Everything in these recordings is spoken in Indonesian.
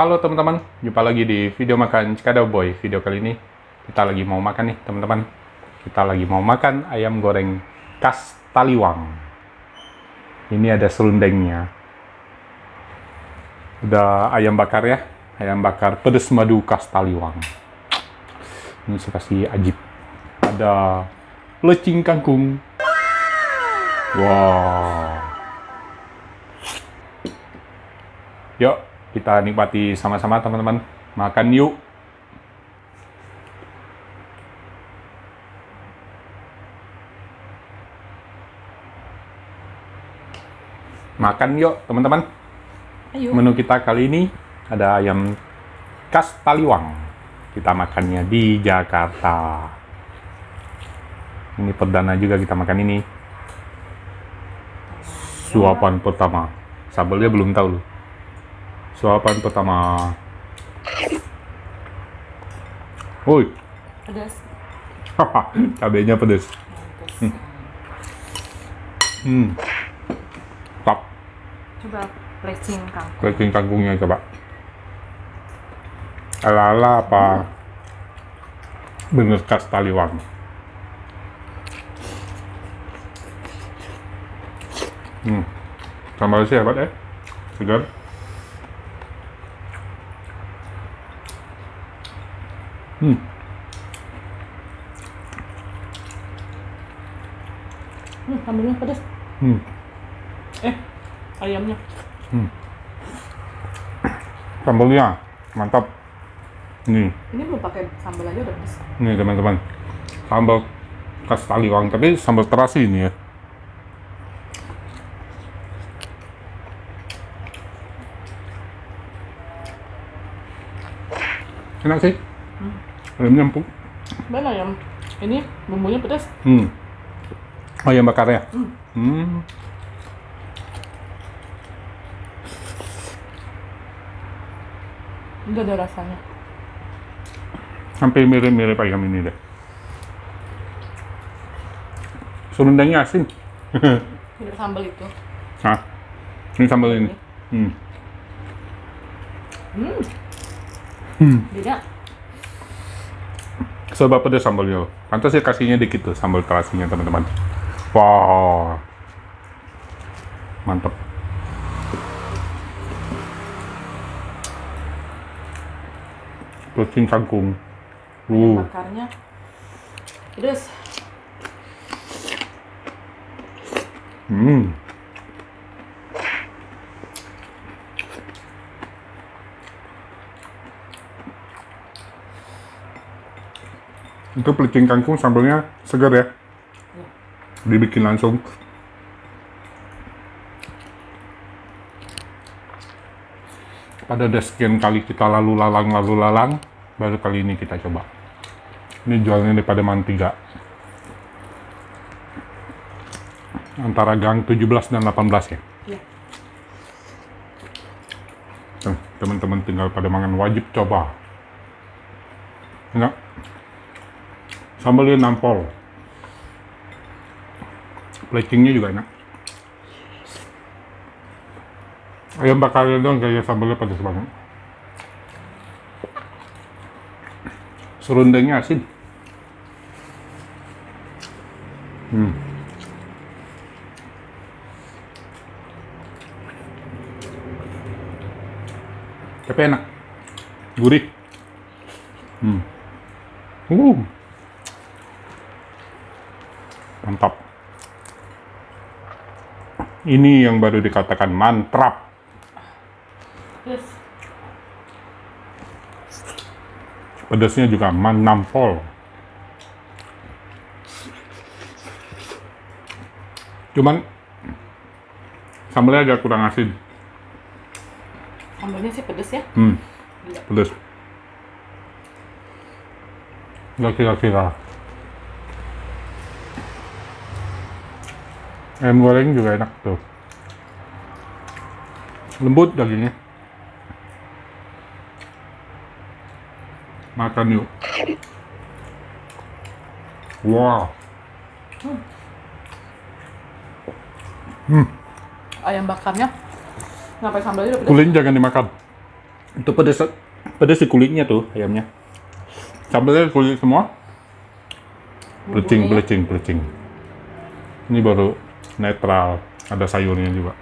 Halo teman-teman, jumpa lagi di video makan Cikadau Boy. Video kali ini kita lagi mau makan nih teman-teman. Kita lagi mau makan ayam goreng khas Taliwang. Ini ada serundengnya. Udah ayam bakar ya, ayam bakar pedas madu khas Taliwang. Ini saya kasih ajib. Ada lecing kangkung. Wow. Yuk, kita nikmati sama-sama teman-teman. Makan yuk. Makan yuk teman-teman. Ayo. Menu kita kali ini ada ayam khas Taliwang. Kita makannya di Jakarta. Ini perdana juga kita makan ini. Suapan pertama. Sambelnya belum tahu loh. Suapan pertama. Woi. Pedas. Cabenya pedas. Top. Coba lecing kangkung. Lecing kangkungnya coba. Ala-ala apa? Bener khas Taliwang. Sambal sih hebat ya. Segar. Sambalnya pedas. Ayamnya. Sambalnya mantap. Nih, Ini belum pakai sambal aja udah pedas. nih teman-teman. Sambal khas Taliwang, tapi sambal terasi ini ya. Enak sih. Ayamnya empuk. Mana ayam? Ini bumbunya pedas. Ayam bakar ya. Enggak ada rasanya. Hampir mirip-mirip ayam ini deh. Serundengnya asin. Mirip sambal itu. Nah, ini sambal ini. Beda. Serba pedas sambalnya. Pantas ya kasihnya dikit tuh sambal terasinya teman-teman. Wow. Mantap. Lecing kangkung. Bakarnya pedas. Itu pelecing kangkung sambalnya segar ya. Dibikin langsung. Pada udah sekian kali kita lalu lalang, baru kali ini kita coba. Ini jualnya di Pademangan 3. Antara gang 17 dan 18 ya. Iya. Teman-teman tinggal Pademangan wajib coba. Enak. Sambalnya nampol. Plecingnya juga enak. Ayam bakarnya dong kayak sambalnya pedas banget. Serundengnya asin. Tapi enak. Gurih. Mantap. Ini yang baru dikatakan mantap. Pedas. Pedasnya juga manampol. Cuman sambalnya agak kurang asin. Sambalnya sih pedas ya. Pedas. Nggak kira-kira. Ayam goreng juga enak tuh. Lembut dagingnya. Makan yuk. Wow. Ayam bakarnya ngapain sambalnya udah pedas. Kulit jangan dimakan. Itu pedes, pedes di kulitnya tuh ayamnya. Sambelnya kulit semua. Pelecing, Bumbunya. pelecing, pelecing. Ini baru netral, ada sayurnya juga.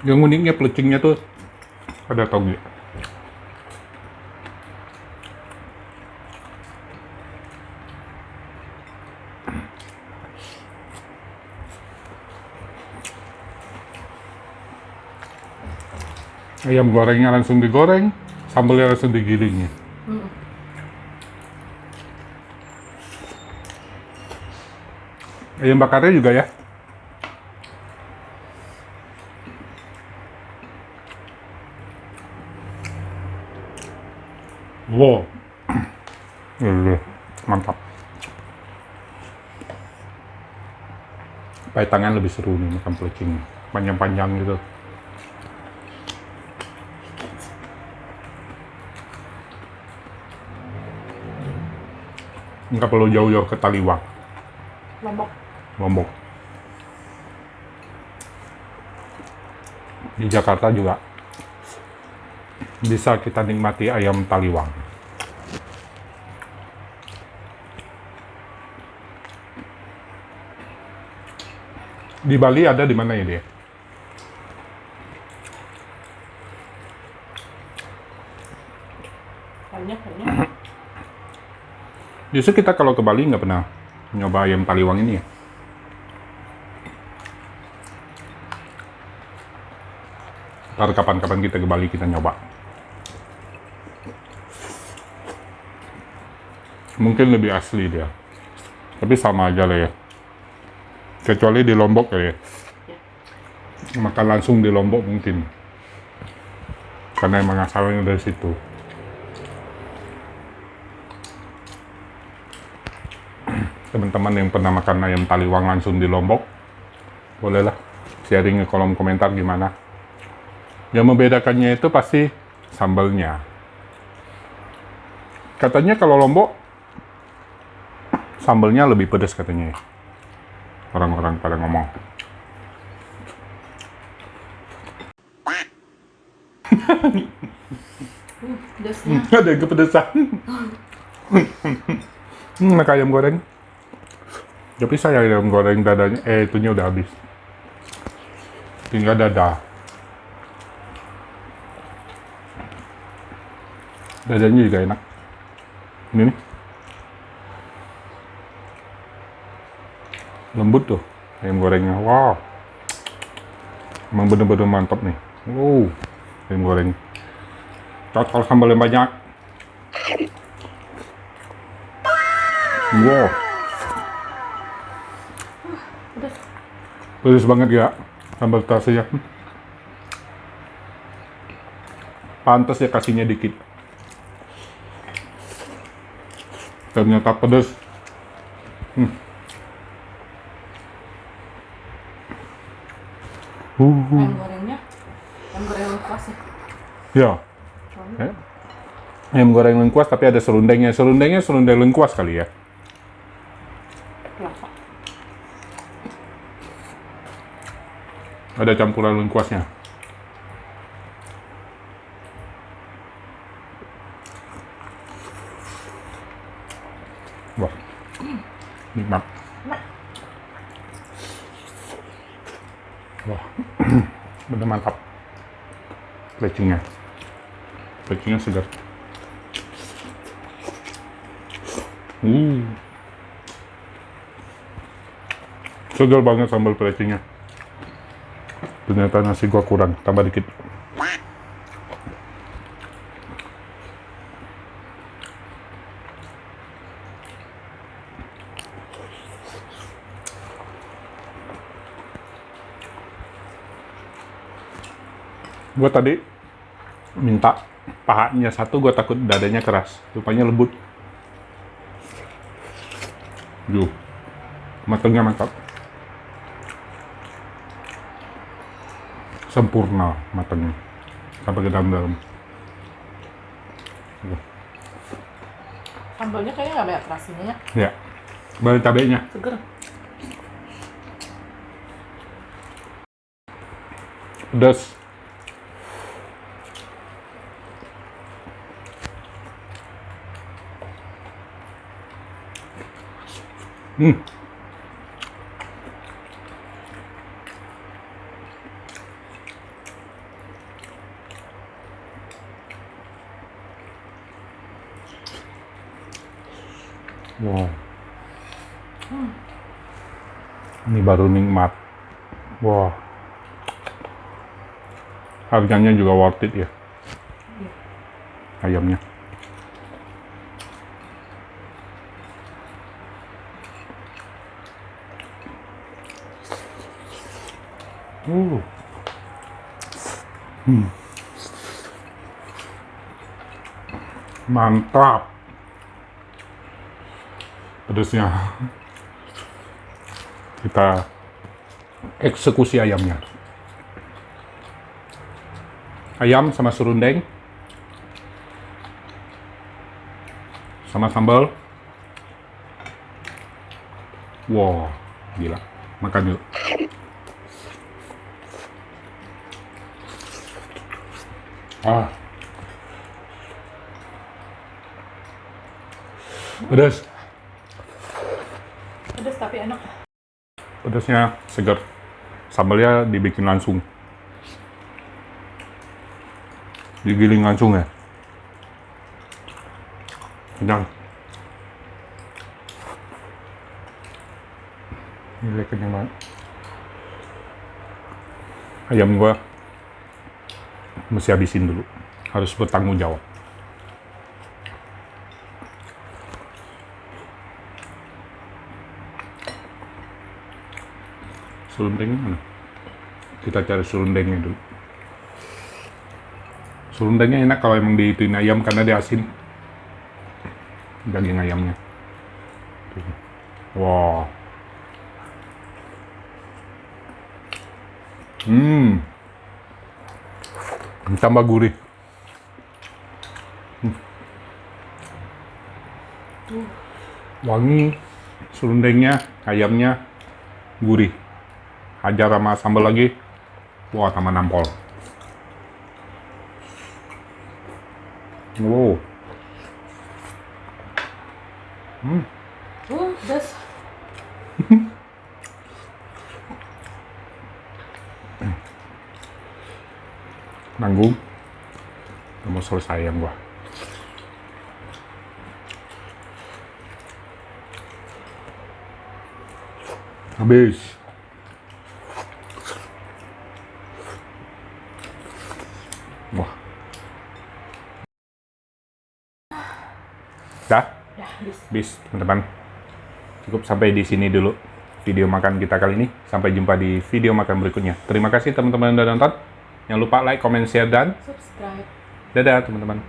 Yang uniknya pelecingnya tuh ada toge. Ayam gorengnya langsung digoreng, sambelnya langsung digiling ya. Hmm. Ayam bakarnya juga ya. Wow. Mantap. Pakai tangan lebih seru nih makan pelecing. Panjang-panjang gitu. Nggak perlu jauh-jauh ke Taliwang, Lombok. Lombok. Di Jakarta juga bisa kita nikmati ayam Taliwang. Di Bali ada di mana ya dia? Banyak kayaknya. Justru kita kalau ke Bali nggak pernah nyoba ayam Taliwang ini ya. Ntar kapan-kapan kita ke Bali kita nyoba. Mungkin lebih asli dia. Tapi sama aja lah ya. Kecuali di Lombok ya. Makan langsung di Lombok mungkin. Karena emang asalnya dari situ. Teman-teman yang pernah makan ayam Taliwang langsung di Lombok, bolehlah sharing ke kolom komentar gimana. Yang membedakannya itu pasti sambalnya. Katanya kalau Lombok sambalnya lebih pedas katanya ya. Orang-orang pada ngomong. Pedasnya. Ada yang kepedesan. Makan ayam goreng. Tapi saya ayam goreng dadanya, itunya udah habis. Tinggal dada. Dadanya juga enak. Ini nih. Lembut tuh ayam gorengnya. Wow. Emang bener-bener mantap nih. Wow. Ayam goreng. Cocok sambal yang banyak. Wow. Pedas. Pedas banget ya sambal terasinya. Pantas ya kasihnya dikit. Ternyata pedas. Ayam gorengnya. Ayam goreng lengkuas ya. Ya. Soalnya Ayam goreng lengkuas tapi ada serundengnya. Serundengnya serundeng lengkuas kali ya. kelapa. Ada campuran lengkuasnya. Wah. Nikmat. Wah. Bener mantap. Pelecingnya. Pelecingnya segar. Segar banget sambal pelecingnya. Ternyata nasi gua kurang, tambah dikit. Gua tadi minta pahanya satu, gua takut dadanya keras. Rupanya lembut. Yuh, matangnya mantap. Sempurna matangnya. Sampai ke dalam-dalam. Sambalnya kayaknya nggak banyak terasinya ya. Ya, balik cabenya. Seger. Pedas. Hmm. Wow. Ini baru nikmat. Wah. Harganya juga worth it ya. Ayamnya. Mantap. Pedasnya. Kita eksekusi ayamnya. Ayam sama serundeng. Sama sambal. Wow, gila. Makan yuk. Pedas. Pedas tapi enak. Pedasnya segar. Sambalnya dibikin langsung. Digiling langsung ya. Kenyang. Ini kenyang banget. Ayam gua mesti habisin dulu. Harus bertanggung jawab. Serundengnya mana? Kita cari serundengnya dulu. Serundengnya enak kalau emang diituin ayam karena dia asin. Daging ayamnya. Wow. Tambah gurih. Wangi serundengnya, ayamnya gurih. Hajar sama sambal lagi. Wah, tambah nampol. Wow. Pedas. Nanggung. Udah mau selesai ayam gua. Habis. Wah. Dah? Ya, habis. Habis, teman-teman. Cukup sampai di sini dulu video makan kita kali ini. Sampai jumpa di video makan berikutnya. Terima kasih teman-teman yang udah nonton. Jangan lupa like, comment, share, dan Subscribe. dadah teman-teman.